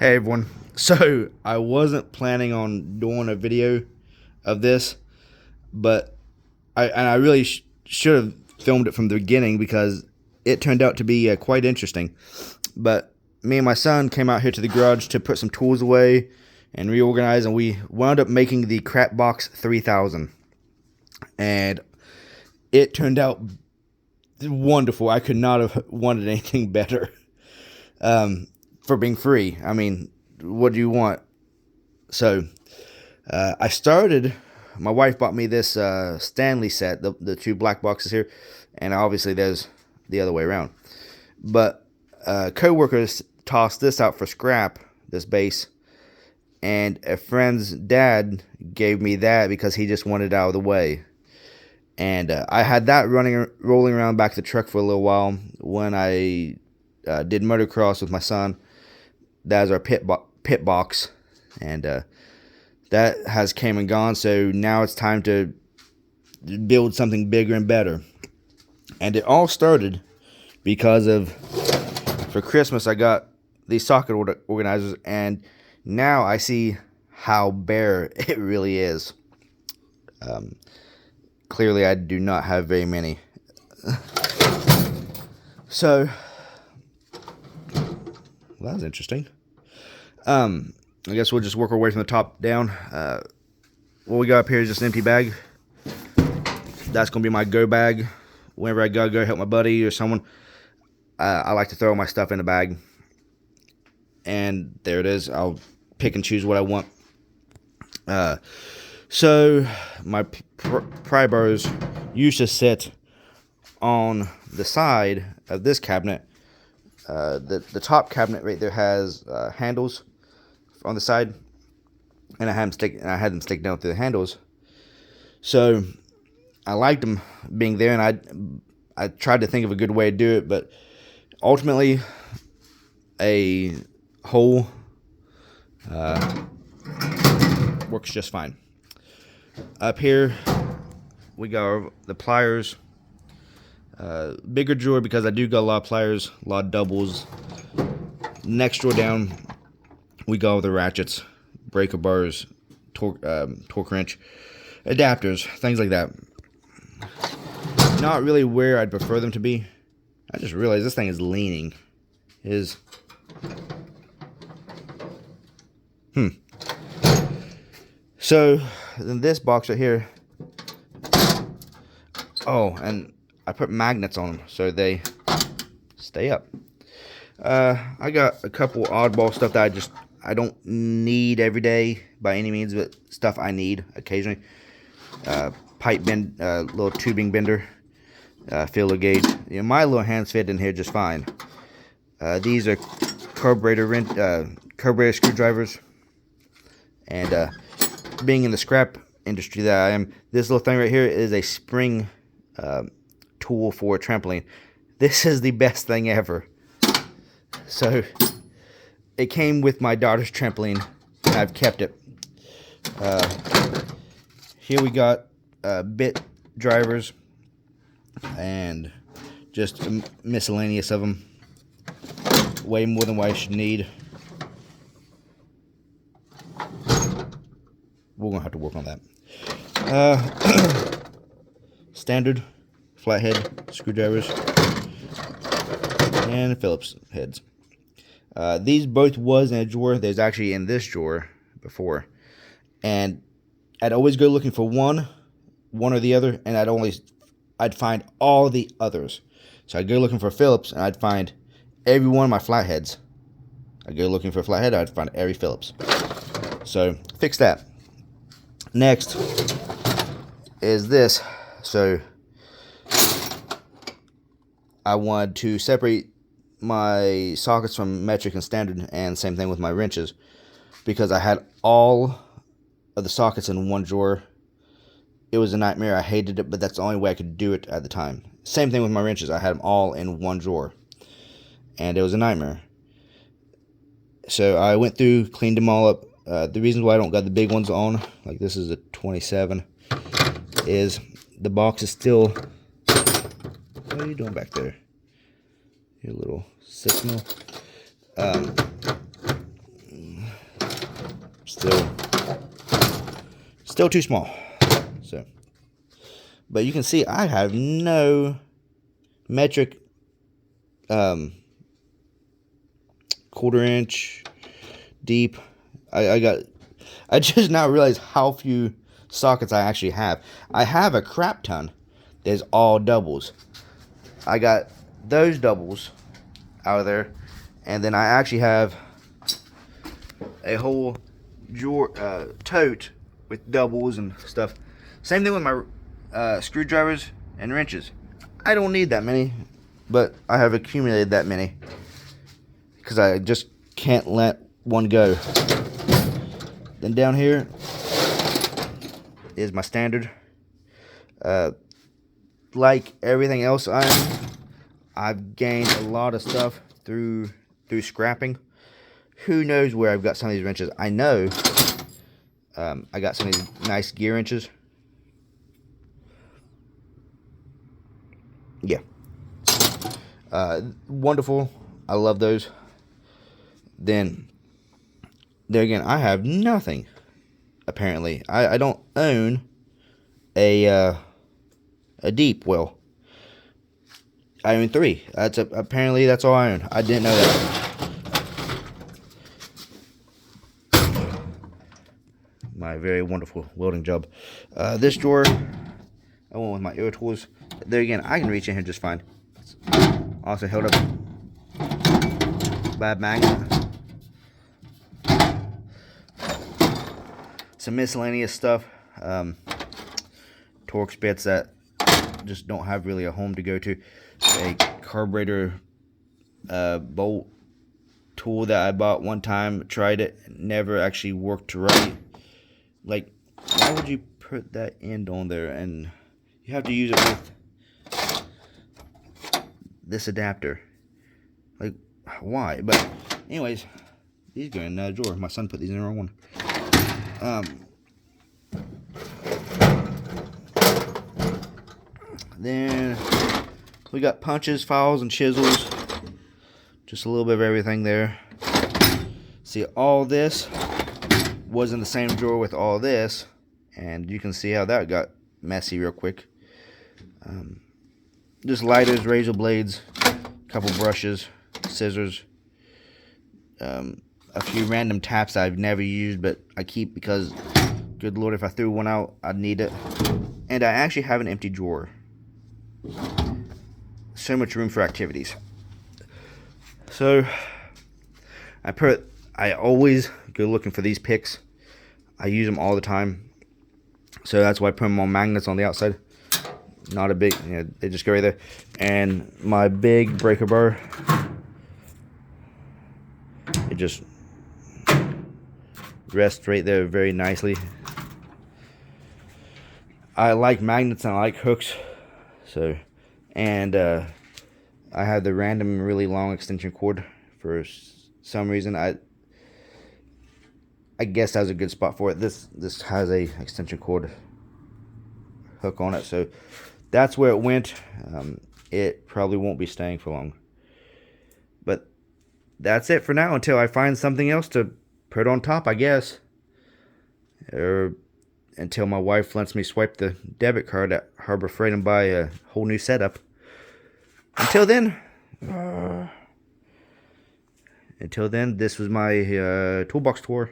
Hey everyone. So I wasn't planning on doing a video of this, but I really should have filmed it from the beginning because it turned out to be quite interesting. But me and my son came out here to the garage to put some tools away and reorganize, and we wound up making the Crapbox 3000, and it turned out wonderful. I could not have wanted anything better. For being free. I mean, what do you want? So, I started. My wife bought me this Stanley set, the two black boxes here, and obviously there's the other way around. But co-workers tossed this out for scrap, this base, and a friend's dad gave me that because he just wanted it out of the way. And I had that rolling around back of the truck for a little while when I did motocross with my son. That is our pit box, and that has came and gone. So now it's time to build something bigger and better. And it all started because for Christmas I got these socket organizers, and now I see how bare it really is. Clearly I do not have very many. So well, that's interesting. I guess we'll just work our way from the top down. What we got up here is just an empty bag. That's going to be my go bag. Whenever I gotta go help my buddy or someone, I like to throw my stuff in a bag. And there it is. I'll pick and choose what I want. So my pry bars used to sit on the side of this cabinet. The top cabinet right there has handles on the side, and I had them stick down through the handles. So I liked them being there, and I tried to think of a good way to do it, but ultimately a hole works just fine. Up here we got the pliers. Bigger drawer because I do got a lot of pliers, a lot of doubles. Next drawer down, we got all the ratchets, breaker bars, torque wrench, adapters, things like that. Not really where I'd prefer them to be. I just realized this thing is leaning. So then this box right here. Oh, and I put magnets on them so they stay up. I got a couple oddball stuff that I don't need every day by any means, but stuff I need occasionally. Pipe bend, little tubing bender, filler gauge. You know, my little hands fit in here just fine. These are carburetor screwdrivers, and being in the scrap industry that I am, this little thing right here is a spring tool for a trampoline. This is the best thing ever. So it came with my daughter's trampoline, and I've kept it. Here we got bit drivers and just miscellaneous of them. Way more than what I should need. We're gonna have to work on that. Standard flathead screwdrivers and Phillips heads. These both was in a drawer. There's actually in this drawer before, and I'd always go looking for one or the other, and I'd find all the others. So I'd go looking for Phillips, and I'd find every one of my flatheads. I'd go looking for a flathead, I'd find every Phillips. So fix that. Next is this. So I wanted to separate my sockets from metric and standard, and same thing with my wrenches, because I had all of the sockets in one drawer. It was a nightmare. I hated it, but that's the only way I could do it at the time. Same thing with my wrenches. I had them all in one drawer, and it was a nightmare. So I went through, cleaned them all up. The reason why I don't got the big ones on, like this is a 27, is the box is still... What are you doing back there? Your little signal. still too small. So, but you can see I have no metric 1/4 inch deep. I just now realized how few sockets I actually have. I have a crap ton. There's all doubles. I got those doubles out of there, and then I actually have a whole drawer, tote with doubles and stuff. Same thing with my screwdrivers and wrenches. I don't need that many, but I have accumulated that many because I just can't let one go. Then down here is my standard. Like everything else I've gained a lot of stuff through scrapping. Who knows where I've got some of these wrenches? I know I got some of these nice gear wrenches. Yeah. Wonderful. I love those. Then, there again, I have nothing. Apparently, I don't own a deep well. I own 3. Apparently that's all I own. I didn't know that. My very wonderful welding job. This drawer, I went with my air tools. There again, I can reach in here just fine. Also held up by a magnet. Some miscellaneous stuff. Torx bits that just don't have really a home to go to. A carburetor bolt tool that I bought one time, tried it, never actually worked right. Like, why would you put that end on there? And you have to use it with this adapter. Like, why? But anyways, these go in the drawer. My son put these in the wrong one. Then we got punches, files, and chisels. Just a little bit of everything there. See, all this was in the same drawer with all this, and you can see how that got messy real quick. Just lighters, razor blades, a couple brushes, scissors, a few random taps I've never used but I keep because, good lord, if I threw one out, I'd need it. And I actually have an empty drawer. So much room for activities. So I always go looking for these picks. I use them all the time, so that's why I put them on magnets on the outside. Not a big, they just go right there. And my big breaker bar, it just rests right there very nicely. I like magnets and I like hooks. So, and I have the random really long extension cord for some reason. I guess that was a good spot for it. This has a extension cord hook on it, so that's where it went. It probably won't be staying for long. But that's it for now until I find something else to put on top, I guess. Or until my wife lets me swipe the debit card at Harbor Freight and buy a whole new setup. Until then, this was my toolbox tour.